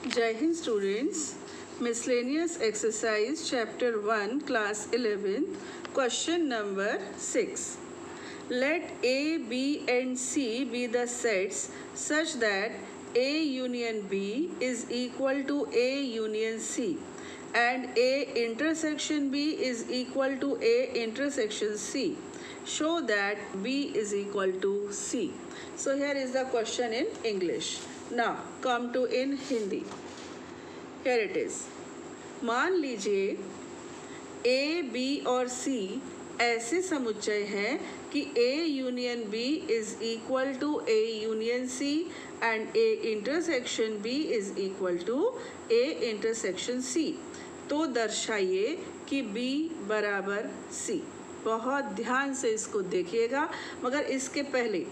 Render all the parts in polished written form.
Jai Hind students, miscellaneous exercise chapter 1 class 11 question number 6. Let A, B and C be the sets such that A union B is equal to A union C and A intersection B is equal to A intersection C. Show that B is equal to C. So here is the question in English. Now come to in Hindi. Here it is. मान लीजिए A, B और C ऐसे समुच्चय हैं कि A union B is equal to A union C and A intersection B is equal to A intersection C. तो दर्शाइए कि B बराबर C. बहुत ध्यान से इसको देखिएगा, मगर इसके पहले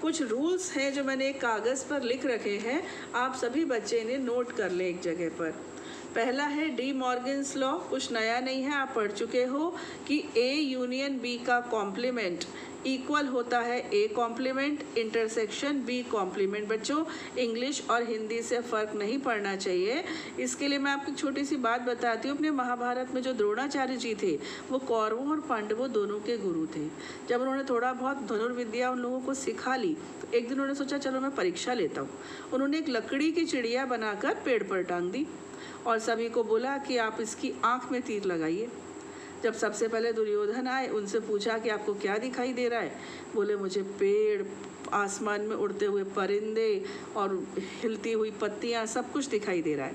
कुछ रूल्स हैं जो मैंने एक कागज़ पर लिख रखे हैं, आप सभी बच्चे इन्हें नोट कर लें एक जगह पर. पहला है डी मॉर्गन्स लॉ. कुछ नया नहीं है, आप पढ़ चुके हो कि ए यूनियन बी का कॉम्प्लीमेंट इक्वल होता है A complement intersection B complement. बच्चों, इंग्लिश और हिंदी से फ़र्क नहीं पड़ना चाहिए. इसके लिए मैं आपको छोटी सी बात बताती हूँ. अपने महाभारत में जो द्रोणाचार्य जी थे वो कौरवों और पांडवों दोनों के गुरु थे. जब उन्होंने थोड़ा बहुत धनुर्विद्या उन लोगों को सिखा ली तो एक दिन उन्होंने सोचा चलो मैं परीक्षा लेता हूँ. उन्होंने एक लकड़ी की चिड़िया बनाकर पेड़ पर टांग दी और सभी को बोला कि आप इसकी आँख में तीर लगाइए. जब सबसे पहले दुर्योधन आए, उनसे पूछा कि आपको क्या दिखाई दे रहा है. बोले मुझे पेड़, आसमान में उड़ते हुए परिंदे और हिलती हुई पत्तियां, सब कुछ दिखाई दे रहा है.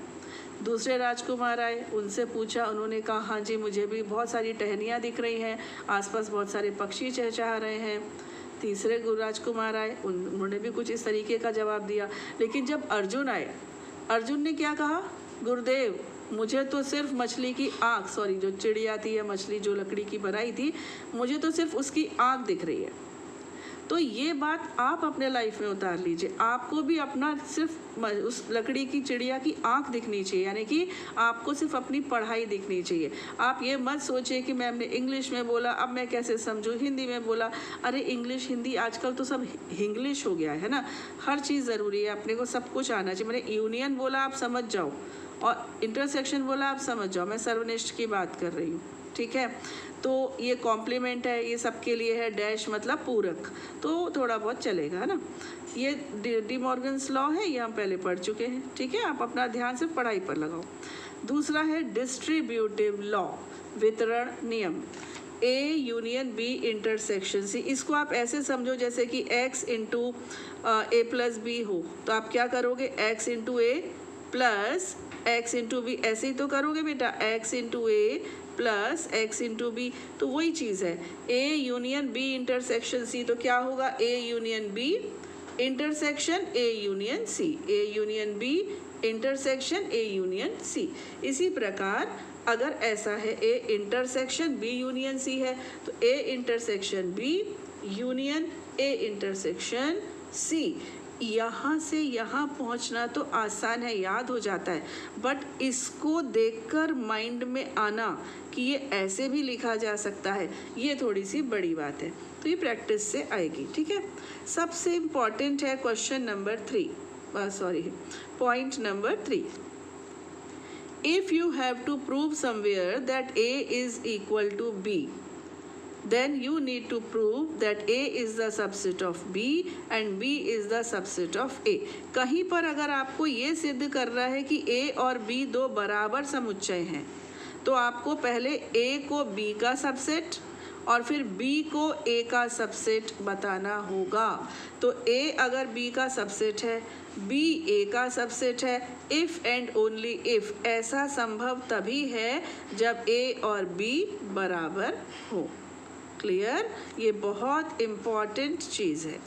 दूसरे राजकुमार आए, उनसे पूछा, उन्होंने कहा हाँ जी मुझे भी बहुत सारी टहनियाँ दिख रही हैं, आसपास बहुत सारे पक्षी चहचहा रहे हैं. तीसरे राजकुमार आए, उन्होंने भी कुछ इस तरीके का जवाब दिया. लेकिन जब अर्जुन आए, अर्जुन ने क्या कहा, गुरुदेव मुझे तो सिर्फ मछली की आँख, जो चिड़िया थी या मछली जो लकड़ी की बनाई थी, मुझे तो सिर्फ उसकी आँख दिख रही है. तो ये बात आप अपने लाइफ में उतार लीजिए. आपको भी अपना सिर्फ उस लकड़ी की चिड़िया की आँख दिखनी चाहिए, यानी कि आपको सिर्फ अपनी पढ़ाई दिखनी चाहिए. आप ये मत सोचिए कि मैम ने इंग्लिश में बोला अब मैं कैसे समझूँ, हिंदी में बोला. अरे इंग्लिश हिंदी आजकल तो सब इंग्लिश हो गया है ना. हर चीज़ ज़रूरी है, अपने को सब कुछ आना चाहिए. मैंने यूनियन बोला आप समझ जाओ और इंटरसेक्शन बोला आप समझ जाओ. मैं सर्वनिष्ठ की बात कर रही हूँ, ठीक है. तो ये कॉम्प्लीमेंट है, ये सबके लिए है. डैश मतलब पूरक, तो थोड़ा बहुत चलेगा, है ना. ये डी मॉर्गन्स लॉ है, ये हम पहले पढ़ चुके हैं, ठीक है. आप अपना ध्यान सिर्फ पढ़ाई पर लगाओ. दूसरा है डिस्ट्रीब्यूटिव लॉ, वितरण नियम. A union B intersection C. इसको आप ऐसे समझो जैसे कि x into A plus B हो, तो आप क्या करोगे, x into A plus x into B. ऐसे ही तो करोगे बेटा, x into A plus x into B. तो वही चीज़ है. A union B intersection C, तो क्या होगा, A union B intersection A union C. A union B intersection A union सी. इसी प्रकार अगर ऐसा है A intersection B union C है, तो A intersection B union A intersection C. यहाँ से यहाँ पहुँचना तो आसान है, याद हो जाता है. बट इसको देखकर माइंड में आना कि ये ऐसे भी लिखा जा सकता है, ये थोड़ी सी बड़ी बात है. तो ये प्रैक्टिस से आएगी, ठीक है. सबसे इम्पॉर्टेंट है question number 3, point number 3. If you have to prove somewhere that A is equal to B, then you need to prove that A is the subset of B and B is the subset of A. कहीं पर अगर आपको ये सिद्ध करना है कि A और B दो बराबर समुच्चय हैं, तो आपको पहले A को B का सबसेट और फिर B को A का सबसेट बताना होगा. तो A अगर B का सबसेट है, B A का सबसेट है. इफ़ एंड ओनली इफ़ ऐसा संभव तभी है जब A और B बराबर हो. क्लियर? ये बहुत इम्पॉर्टेंट चीज़ है.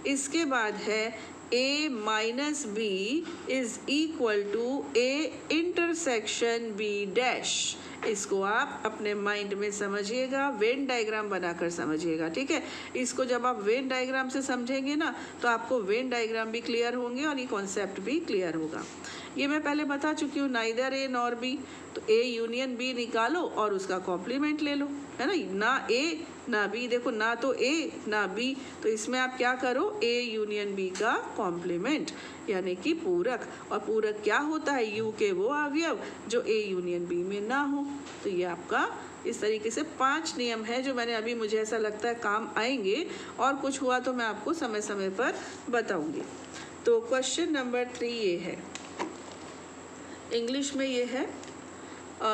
इसके बाद है A minus B is equal to A intersection B dash. इसको आप अपने माइंड में समझिएगा, वेन डायग्राम बनाकर समझिएगा, ठीक है. इसको जब आप वेन डायग्राम से समझेंगे ना, तो आपको वेन डायग्राम भी क्लियर होंगे और ये कॉन्सेप्ट भी क्लियर होगा. ये मैं पहले बता चुकी हूँ, नाइदर ए नॉर बी. तो ए यूनियन बी निकालो और उसका कॉम्प्लीमेंट ले लो, है ना. ना ए ना बी, देखो ना तो ए ना बी, तो इसमें आप क्या करो, ए यूनियन बी का कॉम्प्लीमेंट यानी कि पूरक। और पूरक क्या होता है, यू के वो अवयव जो ए यूनियन बी में ना हो। तो ये आपका इस तरीके से 5 नियम है जो मैंने अभी, मुझे ऐसा लगता है काम आएंगे, और कुछ हुआ तो मैं आपको समय समय पर बताऊंगी। तो क्वेश्चन नंबर 3 ये है, इंग्लिश में ये है,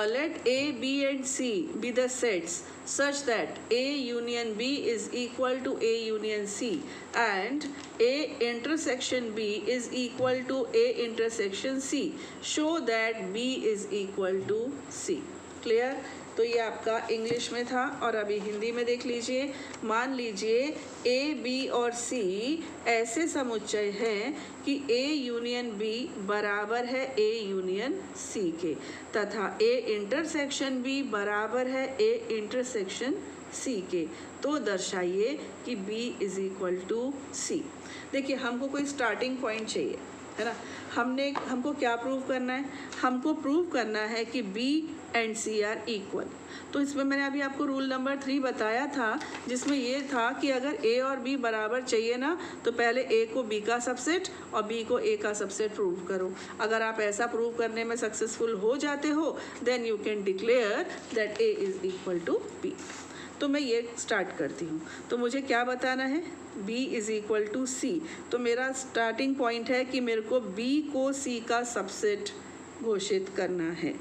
let A, B and C be the sets such that A union B is equal to A union C and A intersection B is equal to A intersection C. Show that B is equal to C. Clear? तो ये आपका English में था, और अभी हिंदी में देख लीजिए। मान लीजिए ए, बी और सी ऐसे समुच्चय हैं कि ए यूनियन बी बराबर है ए यूनियन सी के, तथा ए इंटरसेक्शन बी बराबर है ए इंटरसेक्शन सी के। तो दर्शाइए कि बी इज इक्वल टू सी। देखिए, हमको कोई स्टार्टिंग पॉइंट चाहिए, है ना। हमको क्या प्रूव करना है, हमको प्रूव करना है कि B and C are equal. तो इसमें मैंने अभी आपको रूल नंबर 3 बताया था, जिसमें ये था कि अगर ए और बी बराबर चाहिए ना, तो पहले ए को बी का सबसेट और बी को ए का सबसेट प्रूव करो। अगर आप ऐसा प्रूव करने में सक्सेसफुल हो जाते हो, then you can declare that A is equal to B. तो मैं ये स्टार्ट करती हूँ। तो मुझे क्या बताना है, b इज इक्वल टू सी। तो मेरा स्टार्टिंग पॉइंट है कि मेरे को b को c का सबसेट घोषित करना है।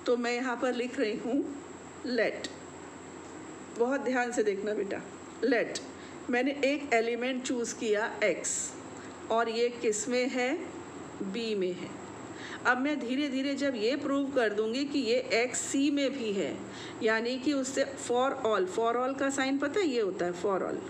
तो मैं यहाँ पर लिख रही हूँ लेट, बहुत ध्यान से देखना बेटा, लेट मैंने एक एलिमेंट चूज़ किया x, और ये किस में है, b में है। अब मैं धीरे धीरे जब ये प्रूव कर दूंगी कि ये x c में भी है, यानी कि उससे फॉर ऑल का साइन पता है, ये होता है फॉर ऑल।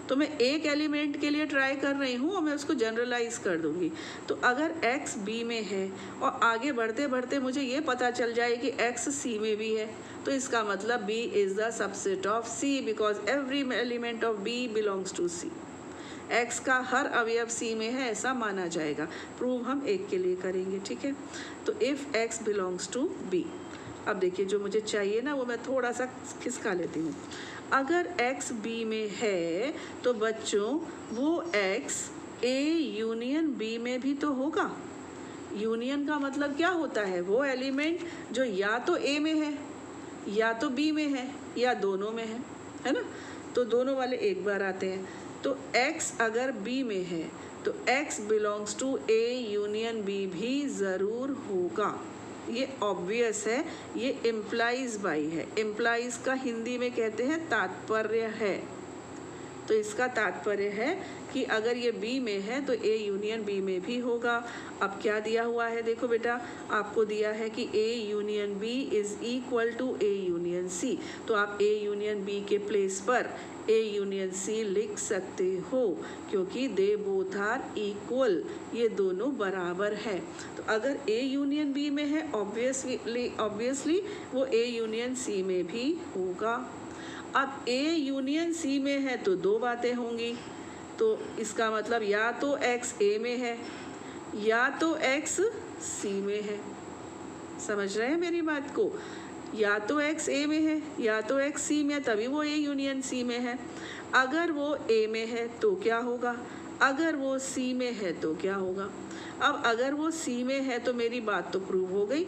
तो मैं एक एलिमेंट के लिए ट्राई कर रही हूँ और मैं उसको जनरलाइज कर दूंगी। तो अगर x b में है और आगे बढ़ते बढ़ते मुझे ये पता चल जाए कि x c में भी है, तो इसका मतलब b is the subset of c, because every element of b belongs to c। x का हर अवयव c में है ऐसा माना जाएगा। प्रूव हम एक के लिए करेंगे, ठीक है। तो if x belongs to b, अब देखिए जो मुझे चाहिए ना वो मैं थोड़ा सा खिसका लेती हूँ। अगर x b में है तो बच्चों वो x a यूनियन b में भी तो होगा। यूनियन का मतलब क्या होता है, वो एलिमेंट जो या तो a में है या तो b में है या दोनों में है ना। तो दोनों वाले एक बार आते हैं। तो x अगर b में है तो x belongs to a union b भी ज़रूर होगा। ये ऑब्वियस है, ये इम्प्लाइज बाई है। इम्प्लाइज का हिंदी में कहते हैं तात्पर्य है। तो इसका तात्पर्य है कि अगर ये बी में है तो ए यूनियन बी में भी होगा। अब क्या दिया हुआ है, देखो बेटा, आपको दिया है कि A union B is equal to A union C. तो आप ए यूनियन बी के प्लेस पर ए यूनियन सी लिख सकते हो, क्योंकि दे बोथ आर इक्वल, ये दोनों बराबर है। तो अगर ए यूनियन बी में है, ऑब्वियसली वो ए यूनियन सी में भी होगा। अब ए यूनियन सी में है तो दो बातें होंगी। तो इसका मतलब या तो x a में है या तो x c में है। समझ रहे हैं मेरी बात को, या तो x a में है या तो x c में है, तभी वो a यूनियन c में है। अगर वो a में है तो क्या होगा, अगर वो c में है तो क्या होगा। अब अगर वो c में है तो मेरी बात तो प्रूव हो गई।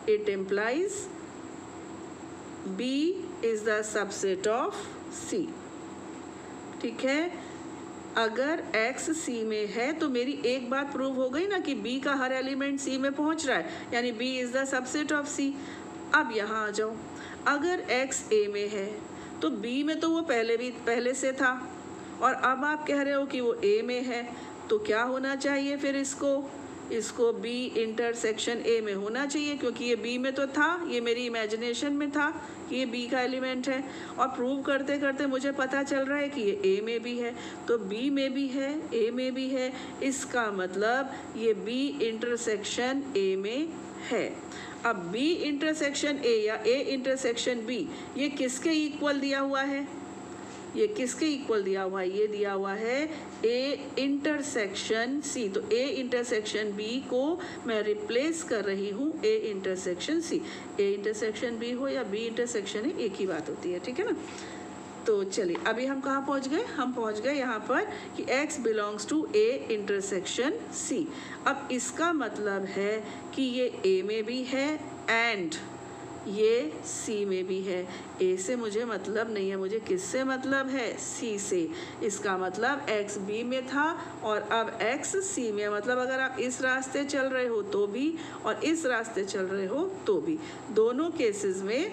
It implies b is the subset of c, ठीक है। अगर x c में है तो मेरी एक बात प्रूव हो गई ना कि b का हर एलिमेंट c में पहुंच रहा है, यानी b is the subset of c। अब यहाँ आ जाओ, अगर x a में है तो b में तो वो पहले से था, और अब आप कह रहे हो कि वो a में है, तो क्या होना चाहिए फिर इसको b इंटरसेक्शन a में होना चाहिए, क्योंकि ये b में तो था, ये मेरी इमेजिनेशन में था कि ये b का एलिमेंट है। और प्रूव करते करते मुझे पता चल रहा है कि ये a में भी है, तो b में भी है, a में भी है, इसका मतलब ये b इंटरसेक्शन a में है। अब b इंटरसेक्शन a या a इंटरसेक्शन b ये किसके इक्वल दिया हुआ है, ये किसके इक्वल दिया हुआ है, ये दिया हुआ है a इंटरसेक्शन c। तो a इंटरसेक्शन b को मैं रिप्लेस कर रही हूँ a intersection c। a intersection b हो या b इंटरसेक्शन a, एक ही बात होती है, ठीक है ना। तो चलिए अभी हम कहाँ पहुँच गए, हम पहुँच गए यहाँ पर कि x belongs to A intersection C। अब इसका मतलब है कि ये A में भी है एंड ये C में भी है। A से मुझे मतलब नहीं है, मुझे किससे मतलब है, C से। इसका मतलब x B में था और अब x C में, मतलब अगर आप इस रास्ते चल रहे हो तो भी और इस रास्ते चल रहे हो तो भी, दोनों केसेस में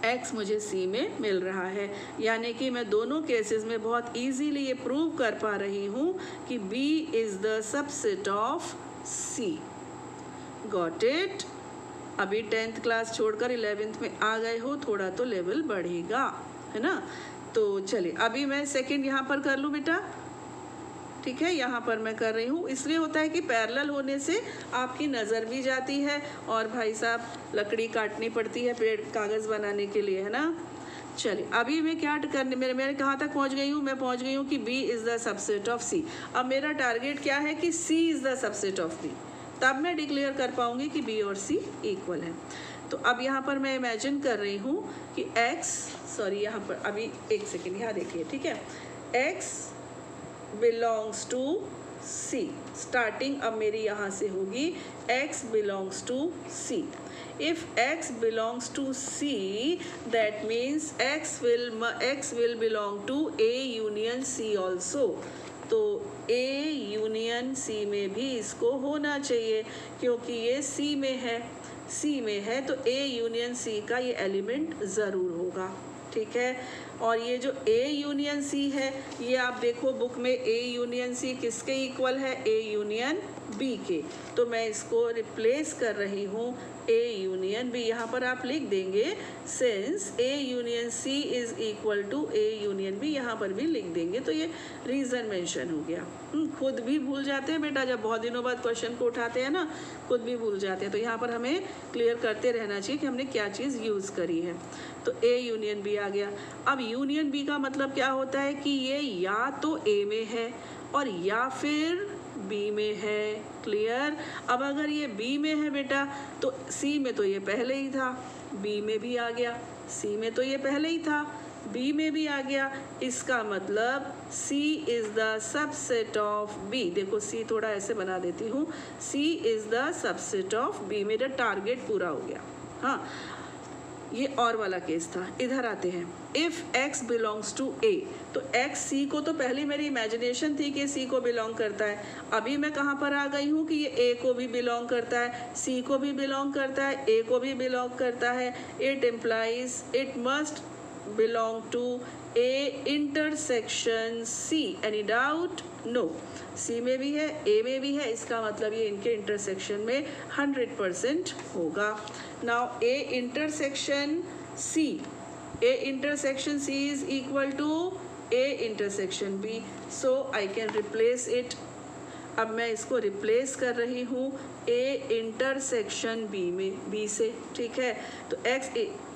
x मुझे C में मिल रहा है। यानी कि मैं दोनों केसेस में बहुत इजीली ये प्रूव कर पा रही हूँ कि B is the subset of C। Got it. अभी 10th क्लास छोड़कर 11th में आ गए हो, थोड़ा तो लेवल बढ़ेगा, है ना। तो चलिए अभी मैं सेकंड यहाँ पर कर लूँ बेटा, ठीक है। यहाँ पर मैं कर रही हूँ, इसलिए होता है कि पैरेलल होने से आपकी नज़र भी जाती है और भाई साहब लकड़ी काटनी पड़ती है पेड़ कागज़ बनाने के लिए, है ना। चलिए अभी मैं क्या करने, मेरे कहाँ तक पहुँच गई हूँ, मैं पहुँच गई हूँ कि B is the subset of C। अब मेरा टारगेट क्या है कि C is the subset of B, तब मैं डिक्लेयर कर पाऊंगी कि B और C इक्वल है। तो अब यहाँ पर मैं इमेजिन कर रही हूँ कि यहाँ पर अभी एक सेकेंड यहाँ देखिए, ठीक है। X belongs to C, starting अब मेरी यहाँ से होगी X belongs to C। If X belongs to C, that means X will belong to A union C also। तो A यूनियन C में भी इसको होना चाहिए, क्योंकि ये C में है तो A यूनियन C का ये एलिमेंट ज़रूर होगा, ठीक है। और ये जो A यूनियन C है, ये आप देखो बुक में A यूनियन C किसके इक्वल है, A यूनियन B के। तो मैं इसको रिप्लेस कर रही हूँ A यूनियन B। यहाँ पर आप लिख देंगे since A union C is equal to A union B, यहाँ पर भी लिख देंगे। तो ये रीज़न मेंशन हो गया। खुद भी भूल जाते हैं बेटा, जब बहुत दिनों बाद क्वेश्चन को उठाते हैं ना, खुद भी भूल जाते हैं। तो यहाँ पर हमें क्लियर करते रहना चाहिए कि हमने क्या चीज़ यूज़ करी है। तो A यूनियन B आ गया। अब यूनियन B का मतलब क्या होता है कि ये या तो A में है और या फिर B में है। क्लियर। अब अगर ये B में है बेटा तो C में तो ये पहले ही था, B में भी आ गया, C में तो ये पहले ही था, B में भी आ गया। इसका मतलब C is the subset of B। देखो C थोड़ा ऐसे बना देती हूँ, C is the subset of B। मेरा टारगेट पूरा हो गया। हाँ, ये और वाला केस था। इधर आते हैं। If x belongs to A, तो x C को तो पहले मेरी इमेजिनेशन थी कि C को बिलोंग करता है। अभी मैं कहाँ पर आ गई हूँ कि ये A को भी बिलोंग करता है, C को भी बिलोंग करता है, A को भी बिलोंग करता है। It implies it must belong to A intersection C। Any doubt? No. C में भी है, A में भी है, इसका मतलब ये इनके इंटरसेक्शन में 100% होगा। Now A intersection C, A intersection C is equal to A intersection B, so I can replace it। अब मैं इसको रिप्लेस कर रही हूँ A इंटरसेक्शन B में, B से, ठीक है। तो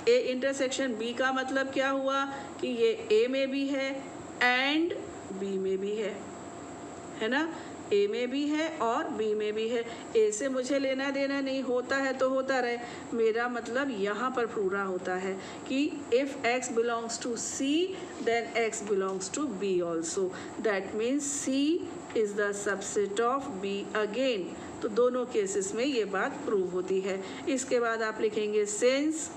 A इंटरसेक्शन B का मतलब क्या हुआ कि ये A में भी है एंड B में भी है ना। A में भी है और B में भी है। A से मुझे लेना देना नहीं, होता है तो होता रहे, मेरा मतलब यहाँ पर पूरा होता है कि if x belongs to C then x belongs to B also, that means C is the subset of B again। तो दोनों केसेस में ये बात प्रूव होती है। इसके बाद आप लिखेंगे since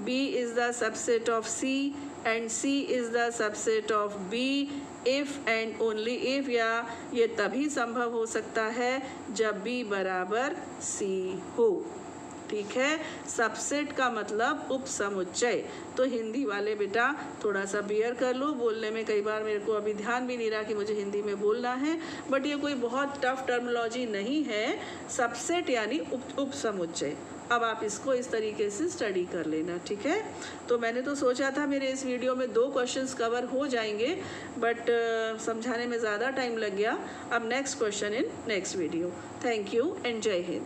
B is the subset of C and C is the subset of B, if and only if, या ये तभी संभव हो सकता है जब B बराबर C हो, ठीक है। सबसेट का मतलब उपसमुच्चय। तो हिंदी वाले बेटा थोड़ा सा बियर कर लो, बोलने में कई बार मेरे को अभी ध्यान भी नहीं रहा कि मुझे हिंदी में बोलना है, बट ये कोई बहुत टफ टर्मिनोलॉजी नहीं है। सबसेट यानी उपसमुच्चय। अब आप इसको इस तरीके से स्टडी कर लेना, ठीक है। तो मैंने तो सोचा था मेरे इस वीडियो में 2 क्वेश्चंस कवर हो जाएंगे, बट समझाने में ज़्यादा टाइम लग गया। अब next question in next video. Thank you and जय हिंद।